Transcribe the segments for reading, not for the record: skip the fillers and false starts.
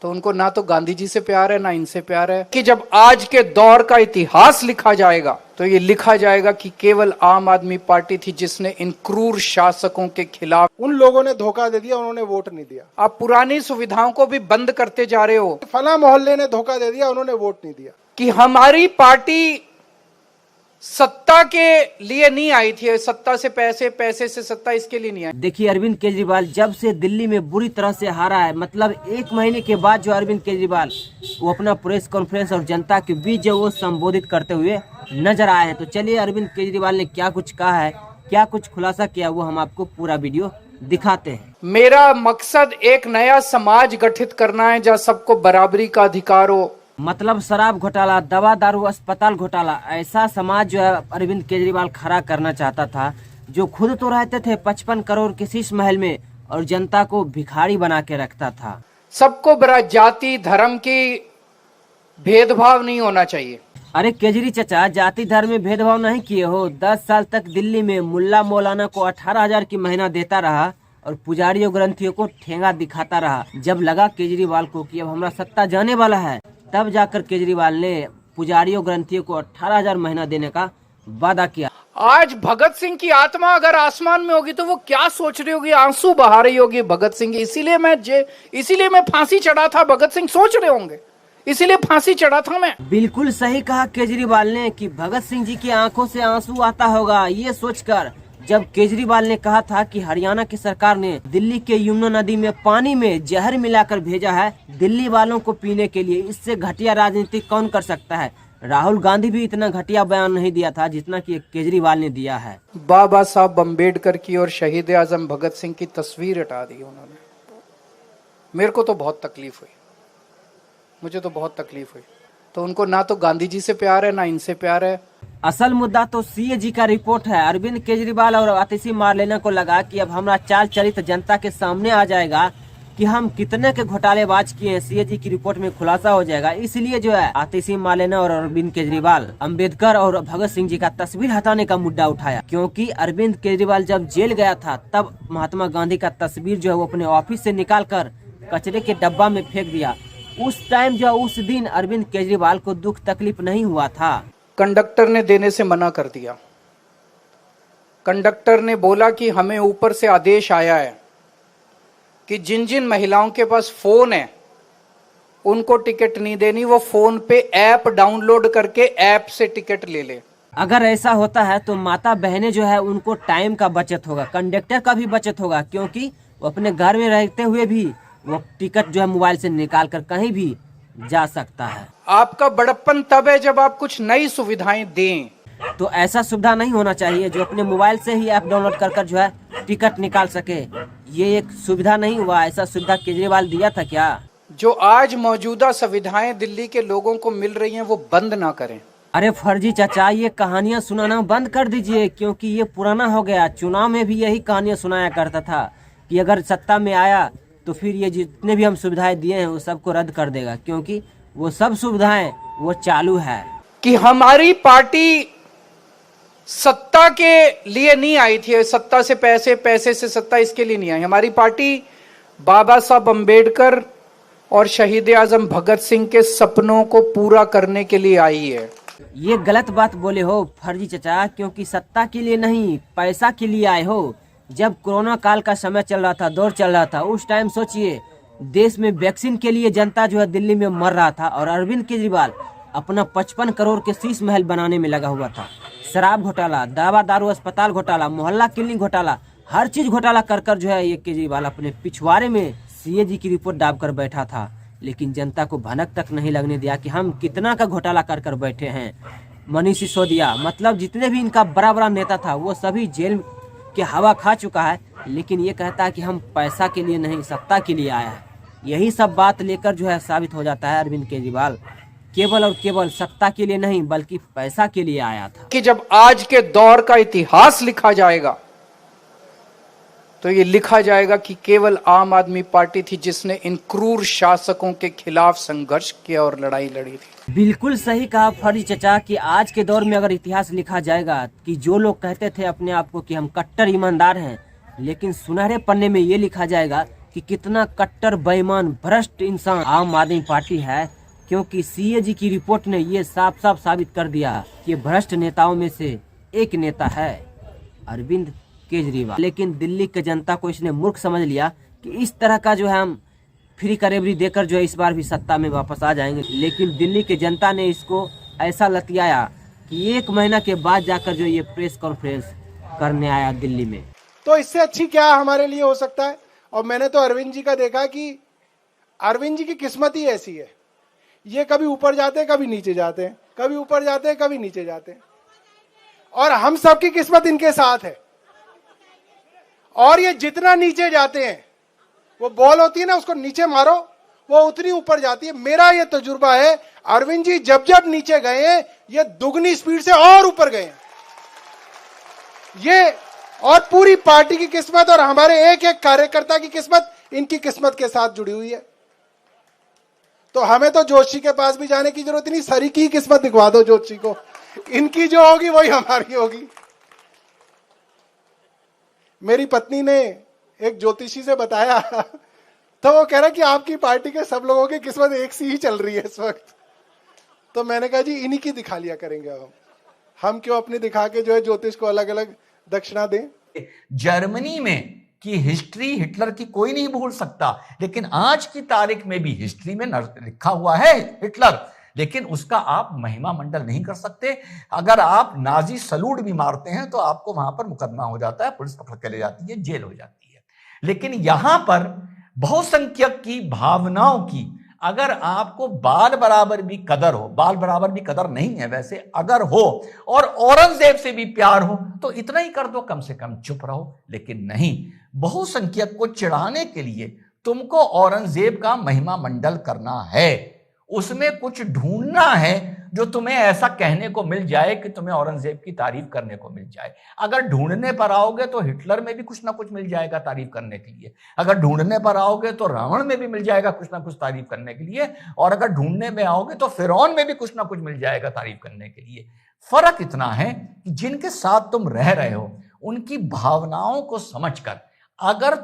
तो उनको ना तो गांधी जी से प्यार है ना इनसे प्यार है। कि जब आज के दौर का इतिहास लिखा जाएगा तो ये लिखा जाएगा कि केवल आम आदमी पार्टी थी जिसने इन क्रूर शासकों के खिलाफ। उन लोगों ने धोखा दे दिया, उन्होंने वोट नहीं दिया। आप पुरानी सुविधाओं को भी बंद करते जा रहे हो। फला मोहल्ले ने धोखा दे दिया, उन्होंने वोट नहीं दिया। कि हमारी पार्टी सत्ता के लिए नहीं आई थी, सत्ता से पैसे, पैसे से सत्ता, इसके लिए नहीं आई। देखिए अरविंद केजरीवाल जब से दिल्ली में बुरी तरह से हारा है, मतलब 1 महीने के बाद जो अरविंद केजरीवाल वो अपना प्रेस कॉन्फ्रेंस और जनता के बीच जो वो संबोधित करते हुए नजर आए हैं, तो चलिए अरविंद केजरीवाल ने क्या कुछ कहा है, क्या कुछ खुलासा किया, वो हम आपको पूरा वीडियो दिखाते हैं। मेरा मकसद एक नया समाज गठित करना है जहाँ सबको बराबरी का अधिकार हो। मतलब शराब घोटाला, दवा दारू, अस्पताल घोटाला, ऐसा समाज जो है अरविंद केजरीवाल खड़ा करना चाहता था, जो खुद तो रहते थे 55 करोड़ के शीश महल में और जनता को भिखारी बना के रखता था। सबको बरा जाति धर्म की भेदभाव नहीं होना चाहिए। अरे केजरी चचा, जाति धर्म में भेदभाव नहीं किए हो। 10 साल तक दिल्ली में मुल्ला मौलाना को 18,000 की महीना देता रहा और पुजारियों ग्रंथियों को ठेंगा दिखाता रहा। जब लगा केजरीवाल को कि अब हमारा सत्ता जाने वाला है, तब जाकर केजरीवाल ने पुजारियों ग्रंथियों को 18,000 महीना देने का वादा किया। आज भगत सिंह की आत्मा अगर आसमान में होगी तो वो क्या सोच रही होगी, आंसू बहा रही होगी भगत सिंह की। इसीलिए मैं फांसी चढ़ा था, भगत सिंह सोच रहे होंगे, इसीलिए फांसी चढ़ा था मैं। बिल्कुल सही कहा केजरीवाल ने कि भगत सिंह जी की आंखों से आंसू आता होगा, ये सोचकर जब केजरीवाल ने कहा था कि हरियाणा की सरकार ने दिल्ली के यमुना नदी में पानी में जहर मिलाकर भेजा है दिल्ली वालों को पीने के लिए। इससे घटिया राजनीति कौन कर सकता है। राहुल गांधी भी इतना घटिया बयान नहीं दिया था जितना कि केजरीवाल ने दिया है। बाबा साहब अम्बेडकर की और शहीद आजम भगत सिंह की तस्वीर हटा दी उन्होंने। मेरे को तो बहुत तकलीफ हुई, मुझे तो बहुत तकलीफ हुई। तो उनको ना तो गांधी जी से प्यार है ना इनसे प्यार है। असल मुद्दा तो सीएजी का रिपोर्ट है। अरविंद केजरीवाल और आतिशी मार्लेना को लगा कि अब हमारा चाल चरित जनता के सामने आ जाएगा कि हम कितने के घोटालेबाज किए हैं, सीएजी की रिपोर्ट में खुलासा हो जाएगा। इसलिए जो है आतिशी मार्लेना और अरविंद केजरीवाल अंबेडकर और भगत सिंह जी का तस्वीर हटाने का मुद्दा उठाया, क्योंकि अरविंद केजरीवाल जब जेल गया था तब महात्मा गांधी का तस्वीर जो है वो अपने ऑफिस से निकाल कर कचरे के डब्बा में फेंक दिया। उस टाइम जो उस दिन अरविंद केजरीवाल को दुख तकलीफ नहीं हुआ था। कंडक्टर ने देने से मना कर दिया। कंडक्टर ने बोला कि हमें ऊपर से आदेश आया है कि जिन जिन महिलाओं के पास फोन है उनको टिकट नहीं देनी, वो फोन पे ऐप डाउनलोड करके ऐप से टिकट ले ले। अगर ऐसा होता है तो माता बहनें जो है उनको टाइम का बचत होगा, कंडक्टर का भी बचत होगा, क्योंकि वो अपने घर में रहते हुए भी वो टिकट जो है मोबाइल से निकाल कर कहीं भी जा सकता है। आपका बड़प्पन तब है जब आप कुछ नई सुविधाएं दें। तो ऐसा सुविधा नहीं होना चाहिए जो अपने मोबाइल से ही ऐप डाउनलोड कर जो है टिकट निकाल सके। ये एक सुविधा नहीं हुआ, ऐसा सुविधा केजरीवाल दिया था क्या? जो आज मौजूदा सुविधाएं दिल्ली के लोगों को मिल रही हैं वो बंद ना करें। अरे फर्जी चाचा, ये कहानियां सुनाना बंद कर दीजिए, क्योंकि ये पुराना हो गया। चुनाव में भी यही कहानियां सुनाया करता था कि अगर सत्ता में आया तो फिर ये जितने भी हम सुविधाएं दिए हैं वो सबको रद्द कर देगा, क्योंकि वो सब सुविधाएं वो चालू है। कि हमारी पार्टी सत्ता के लिए नहीं आई थी, सत्ता से पैसे, पैसे से सत्ता, इसके लिए नहीं आई। हमारी पार्टी बाबा साहब अम्बेडकर और शहीद आजम भगत सिंह के सपनों को पूरा करने के लिए आई है। ये गलत बात बोले हो फर्जी चचा, क्योंकि सत्ता के लिए नहीं पैसा के लिए आए हो। जब कोरोना काल का समय चल रहा था, दौर चल रहा था, उस टाइम सोचिए देश में वैक्सीन के लिए जनता जो है दिल्ली में मर रहा था और अरविंद केजरीवाल अपना 55 करोड़ के शीश महल बनाने में लगा हुआ था। शराब घोटाला, दवा दारू, अस्पताल घोटाला, मोहल्ला क्लिनिक घोटाला, हर चीज घोटाला कर जो है ये केजरीवाल अपने पिछवाड़े में सीएजी की रिपोर्ट डाल कर बैठा था। लेकिन जनता को भनक तक नहीं लगने दिया कि हम कितना का घोटाला कर बैठे हैं। मनीष सिसोदिया, मतलब जितने भी इनका बड़ा बड़ा नेता था वो सभी जेल के हवा खा चुका है, लेकिन ये कहता है कि हम पैसा के लिए नहीं सत्ता के लिए आया है। यही सब बात लेकर जो है साबित हो जाता है अरविंद केजरीवाल केवल और केवल सत्ता के लिए नहीं बल्कि पैसा के लिए आया था। कि जब आज के दौर का इतिहास लिखा जाएगा तो ये लिखा जाएगा कि केवल आम आदमी पार्टी थी जिसने इन क्रूर शासकों के खिलाफ संघर्ष किया और लड़ाई लड़ी थी। बिल्कुल सही कहा फर्जी चचा कि आज के दौर में अगर इतिहास लिखा जाएगा कि जो लोग कहते थे अपने आप को कि हम कट्टर ईमानदार हैं, लेकिन सुनहरे पन्ने में ये लिखा जाएगा कि कितना कट्टर बेईमान भ्रष्ट इंसान आम आदमी पार्टी है, क्योंकि सीएजी की रिपोर्ट ने ये साफ साफ साबित कर दिया कि भ्रष्ट नेताओं में से एक नेता है अरविंद केजरीवाल। लेकिन दिल्ली की जनता को इसने मूर्ख समझ लिया कि इस तरह का जो है हम फ्री करेबरी देकर जो है इस बार भी सत्ता में वापस आ जाएंगे। लेकिन दिल्ली की जनता ने इसको ऐसा लतियाया कि 1 महीना के बाद जाकर जो ये प्रेस कॉन्फ्रेंस करने आया दिल्ली में। तो इससे अच्छी क्या हमारे लिए हो सकता है। और मैंने तो अरविंद जी का देखा कि अरविंद जी की किस्मत ही ऐसी है, ये कभी ऊपर जाते हैं कभी नीचे जाते हैं, कभी ऊपर जाते हैं कभी नीचे जाते हैं, और हम सबकी किस्मत इनके साथ है। और ये जितना नीचे जाते हैं, वो बॉल होती है ना, उसको नीचे मारो वो उतनी ऊपर जाती है। मेरा ये तजुर्बा है, अरविंद जी जब जब नीचे गए हैं ये दुगनी स्पीड से और ऊपर गए हैं। ये और पूरी पार्टी की किस्मत और हमारे एक एक कार्यकर्ता की किस्मत इनकी किस्मत के साथ जुड़ी हुई है। तो हमें तो जोशी के पास भी जाने की जरूरत नहीं, सरी की किस्मत दिखवा दो जोशी को, इनकी जो होगी वही हमारी होगी। मेरी पत्नी ने एक ज्योतिषी से बताया तो वो कह रहा कि आपकी पार्टी के सब लोगों की किस्मत एक सी ही चल रही है इस वक्त। तो मैंने कहा जी इन्हीं की दिखा लिया करेंगे हम क्यों अपनी दिखा के जो है ज्योतिष को अलग अलग दक्षिणा दें। जर्मनी में की हिस्ट्री हिटलर की कोई नहीं भूल सकता, लेकिन आज की तारीख में भी हिस्ट्री में लिखा हुआ है हिटलर, लेकिन उसका आप महिमा मंडल नहीं कर सकते। अगर आप नाजी सलूट भी मारते हैं तो आपको वहां पर मुकदमा हो जाता है, पुलिस पकड़ के ले जाती है, जेल हो जाती है। लेकिन यहां पर बहुसंख्यक की भावनाओं की अगर आपको बाल बराबर भी कदर हो, बाल बराबर भी कदर नहीं है वैसे, अगर हो और औरंगजेब से भी प्यार हो तो इतना ही कर दो, कम से कम चुप रहो। लेकिन नहीं, बहुसंख्यक को चिढ़ाने के लिए तुमको औरंगजेब का महिमा मंडल करना है, उसमें कुछ ढूंढना है जो तुम्हें ऐसा कहने को मिल जाए कि तुम्हें औरंगजेब की तारीफ करने को मिल जाए। अगर ढूंढने पर आओगे तो हिटलर में भी कुछ ना कुछ मिल जाएगा तारीफ करने के लिए, अगर ढूंढने पर आओगे तो रावण में भी मिल जाएगा कुछ ना कुछ तारीफ करने के लिए, और अगर ढूंढने में आओगे तो फिरौन में भी कुछ ना कुछ मिल जाएगा तारीफ करने के लिए। फर्क इतना है कि जिनके साथ तुम रह रहे हो उनकी भावनाओं को समझकर अगर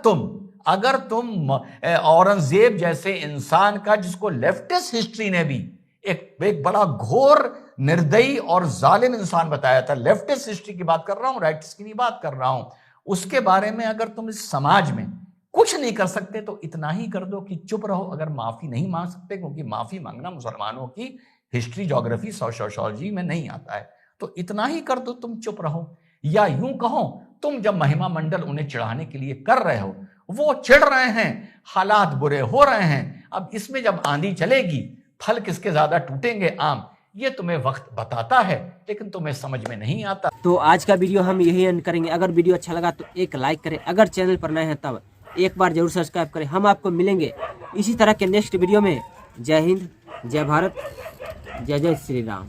तुम औरंगजेब जैसे इंसान का, जिसको लेफ्टिस्ट हिस्ट्री ने भी एक बड़ा घोर निर्दयी और जालिम इंसान बताया था, लेफ्टिस्ट हिस्ट्री की बात कर रहा हूं, राइटिस्ट की नहीं बात कर रहा हूं, उसके बारे में अगर तुम इस समाज में कुछ नहीं कर सकते तो इतना ही कर दो कि चुप रहो। अगर माफी नहीं मांग सकते, क्योंकि माफी मांगना मुसलमानों की हिस्ट्री, ज्योग्राफी, सोशियोलॉजी में नहीं आता है, तो इतना ही कर दो, तुम चुप रहो। या यूं कहो, तुम जब महिमा मंडल उन्हें चढ़ाने के लिए कर रहे हो, वो चिढ़ रहे हैं, हालात बुरे हो रहे हैं, अब इसमें जब आंधी चलेगी फल किसके ज्यादा टूटेंगे आम, ये तुम्हें वक्त बताता है, लेकिन तुम्हें समझ में नहीं आता। तो आज का वीडियो हम यही एंड करेंगे। अगर वीडियो अच्छा लगा तो एक लाइक करें, अगर चैनल पर नए हैं तब एक बार जरूर सब्सक्राइब करें। हम आपको मिलेंगे इसी तरह के नेक्स्ट वीडियो में। जय हिंद, जय भारत, जय जय श्री राम।